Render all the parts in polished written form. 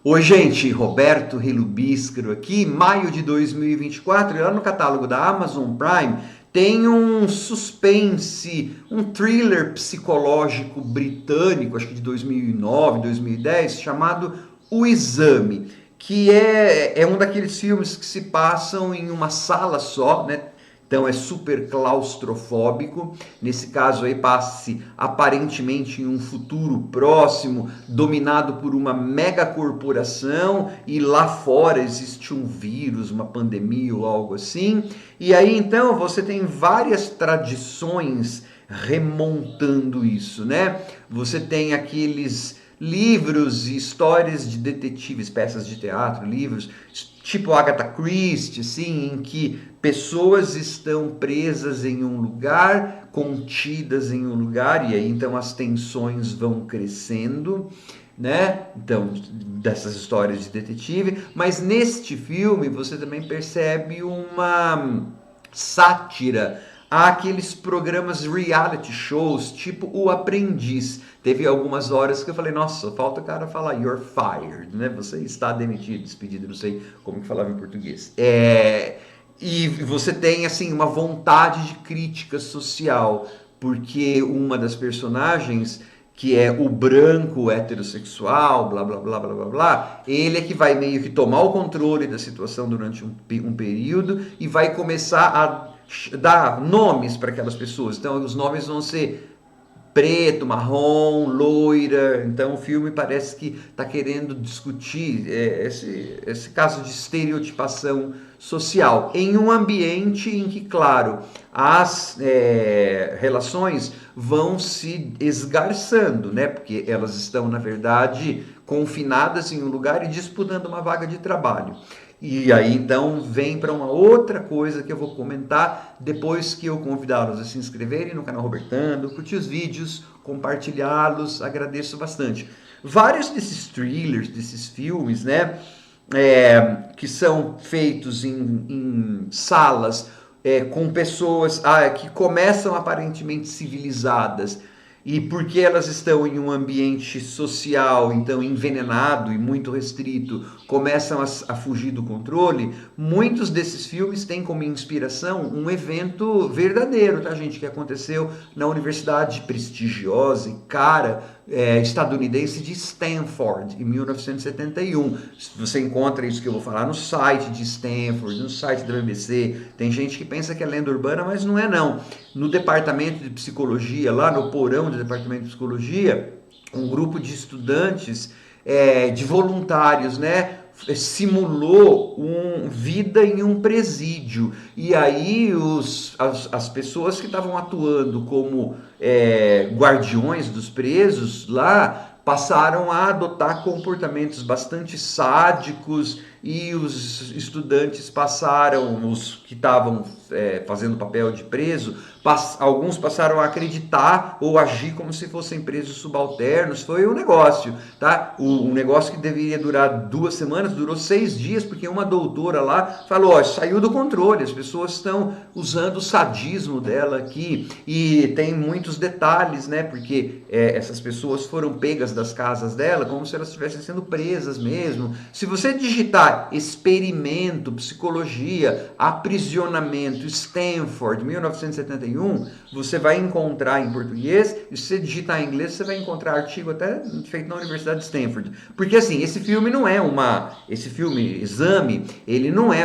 Oi, gente, Roberto Relubíscaro aqui, maio de 2024, e lá no catálogo da Amazon Prime tem um suspense, um thriller psicológico britânico, acho que de 2009, 2010, chamado O Exame, que é um daqueles filmes que se passam em uma sala só, né? Então é super claustrofóbico. Nesse caso aí passa-se aparentemente em um futuro próximo, dominado por uma megacorporação, e lá fora existe um vírus, uma pandemia ou algo assim. E aí então você tem várias tradições remontando isso, né? Você tem aqueles livros e histórias de detetives, peças de teatro, livros, tipo Agatha Christie, assim, em que pessoas estão presas em um lugar, contidas em um lugar, e aí então as tensões vão crescendo, né? Então, dessas histórias de detetive, mas neste filme você também percebe uma sátira àqueles programas reality shows, tipo O Aprendiz. Teve algumas horas que eu falei, nossa, falta o cara falar you're fired, né? Você está demitido, despedido, não sei como que falava em português. E você tem, assim, uma vontade de crítica social, porque uma das personagens, que é o branco heterossexual, blá blá blá blá blá blá, ele é que vai meio que tomar o controle da situação durante um período e vai começar a dar nomes para aquelas pessoas. Então os nomes vão ser preto, marrom, loira. Então o filme parece que está querendo discutir esse caso de estereotipação social em um ambiente em que, claro, as relações vão se esgarçando, né? Porque elas estão, na verdade, confinadas em um lugar e disputando uma vaga de trabalho. E aí então vem para uma outra coisa que eu vou comentar depois que eu convidá-los a se inscreverem no canal Robertando, curtir os vídeos, compartilhá-los, agradeço bastante. Vários desses thrillers, desses filmes, né, que são feitos em salas com pessoas que começam aparentemente civilizadas, e porque elas estão em um ambiente social, então envenenado e muito restrito, começam a fugir do controle. Muitos desses filmes têm como inspiração um evento verdadeiro, tá, gente? Que aconteceu na universidade prestigiosa e cara estadunidense de Stanford, em 1971. Você encontra isso que eu vou falar no site de Stanford, no site da BBC. Tem gente que pensa que é lenda urbana, mas não é não. No departamento de psicologia, lá no porão do departamento de psicologia, um grupo de estudantes, de voluntários, né, simulou vida em um presídio. E aí as pessoas que estavam atuando como guardiões dos presos lá passaram a adotar comportamentos bastante sádicos, e os estudantes passaram, os que estavam fazendo papel de preso, alguns passaram a acreditar ou agir como se fossem presos subalternos. Foi um negócio, tá? Um negócio que deveria durar 2 semanas, durou 6 dias, porque uma doutora lá falou, ó, saiu do controle, as pessoas estão usando o sadismo dela aqui, e tem muitos detalhes, né? Porque essas pessoas foram pegas das casas dela como se elas estivessem sendo presas mesmo. Se você digitar experimento, psicologia, aprisionamento, Stanford, 1971, você vai encontrar em português, e se você digitar em inglês, você vai encontrar artigo até feito na Universidade de Stanford. Porque assim, esse filme não é esse filme Exame, ele não é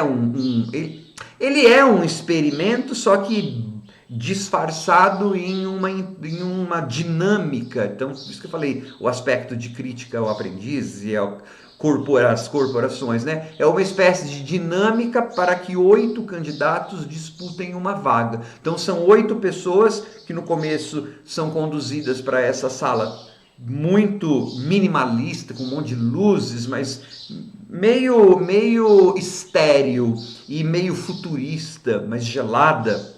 ele é um experimento, só que disfarçado em uma dinâmica. Então, por isso que eu falei, o aspecto de crítica ao aprendiz e as corporações, né? É uma espécie de dinâmica para que 8 candidatos disputem uma vaga. Então são 8 pessoas que no começo são conduzidas para essa sala muito minimalista, com um monte de luzes, mas meio estéril e meio futurista, mas gelada.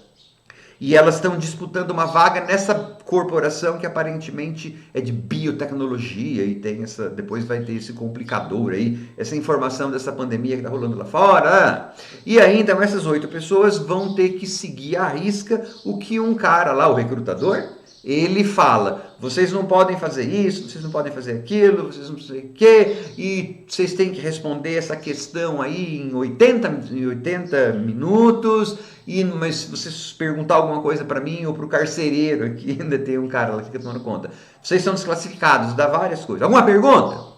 E elas estão disputando uma vaga nessa corporação que aparentemente é de biotecnologia, e tem depois vai ter esse complicador aí, essa informação dessa pandemia que está rolando lá fora. E aí, então, essas 8 pessoas vão ter que seguir à risca o que um cara lá, o recrutador, ele fala. vocês não podem fazer isso, vocês não podem fazer aquilo, vocês não sei o quê, e vocês têm que responder essa questão aí em 80 minutos, mas se você perguntar alguma coisa para mim ou para o carcereiro aqui, ainda tem um cara lá que fica tomando conta, vocês são desclassificados, dá várias coisas. Alguma pergunta?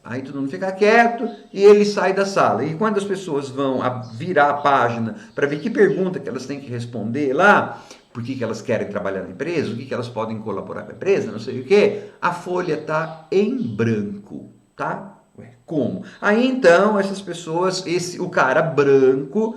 Aí todo mundo fica quieto e ele sai da sala. E quando as pessoas vão virar a página para ver que pergunta que elas têm que responder lá, por que elas querem trabalhar na empresa, o que elas podem colaborar com a empresa, não sei o que, a folha está em branco, tá? Ué, como? Aí então essas pessoas, o cara branco,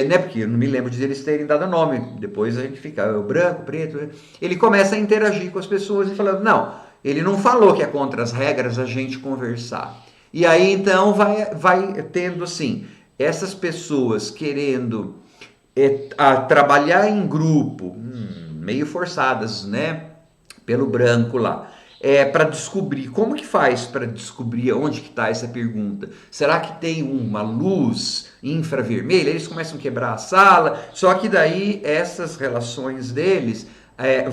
né, porque eu não me lembro de eles terem dado nome, depois a gente fica branco, preto, ele começa a interagir com as pessoas e falando, não, ele não falou que é contra as regras a gente conversar. E aí então vai tendo assim, essas pessoas querendo trabalhar em grupo, meio forçadas, né, pelo branco lá, para descobrir, como que faz para descobrir onde que está essa pergunta? Será que tem uma luz infravermelha? Eles começam a quebrar a sala, só que daí essas relações deles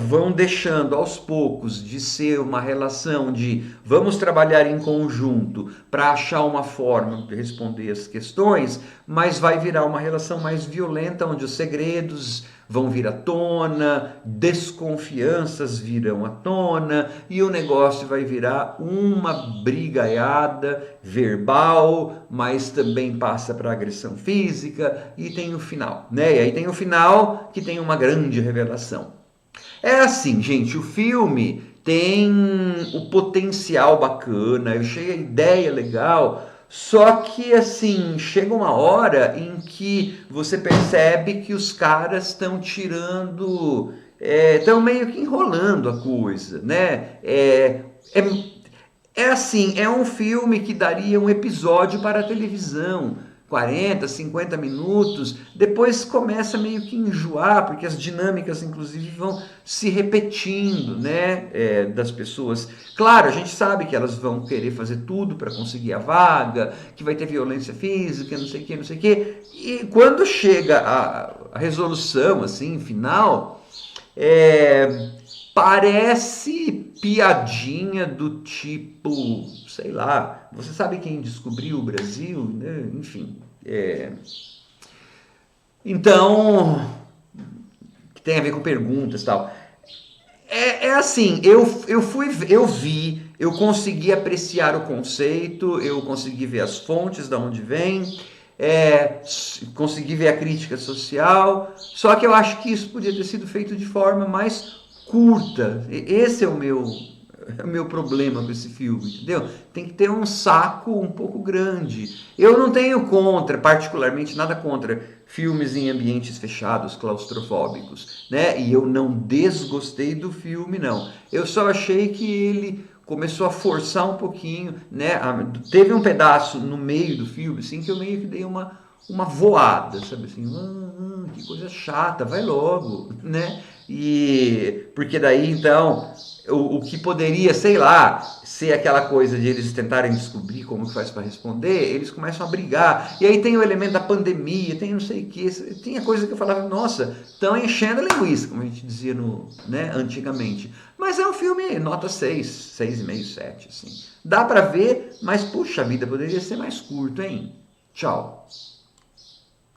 vão deixando aos poucos de ser uma relação de vamos trabalhar em conjunto para achar uma forma de responder as questões, mas vai virar uma relação mais violenta, onde os segredos vão vir à tona, desconfianças virão à tona e o negócio vai virar uma brigaiada verbal, mas também passa para agressão física e tem o final, né? E aí tem o final que tem uma grande revelação. É assim, gente, o filme tem o potencial bacana, eu achei a ideia legal, só que assim, chega uma hora em que você percebe que os caras estão tirando, estão meio que enrolando a coisa, né? É assim, é um filme que daria um episódio para a televisão, 40, 50 minutos, depois começa meio que enjoar, porque as dinâmicas, inclusive, vão se repetindo, né, das pessoas. Claro, a gente sabe que elas vão querer fazer tudo para conseguir a vaga, que vai ter violência física, não sei o que, não sei o que, e quando chega a resolução, assim, final, parece piadinha do tipo, sei lá, você sabe quem descobriu o Brasil, né? Enfim. Então, que tem a ver com perguntas e tal. Assim, eu vi, eu consegui apreciar o conceito, eu consegui ver as fontes de onde vem, consegui ver a crítica social, só que eu acho que isso podia ter sido feito de forma mais curta. Esse é o meu problema com esse filme, entendeu? Tem que ter um saco um pouco grande. Eu não tenho particularmente nada contra filmes em ambientes fechados, claustrofóbicos, né? E eu não desgostei do filme, não. Eu só achei que ele começou a forçar um pouquinho, né? Teve um pedaço no meio do filme, assim, que eu meio que dei uma voada, sabe assim, que coisa chata, vai logo, né? E porque daí então o que poderia, sei lá, ser aquela coisa de eles tentarem descobrir como que faz para responder, eles começam a brigar. E aí tem o elemento da pandemia, tem não sei o que, tem a coisa que eu falava, nossa, estão enchendo a linguiça, como a gente dizia né, antigamente. Mas é um filme nota 6, 6,5, 7, assim. Dá para ver, mas puxa vida, poderia ser mais curto, hein? Tchau.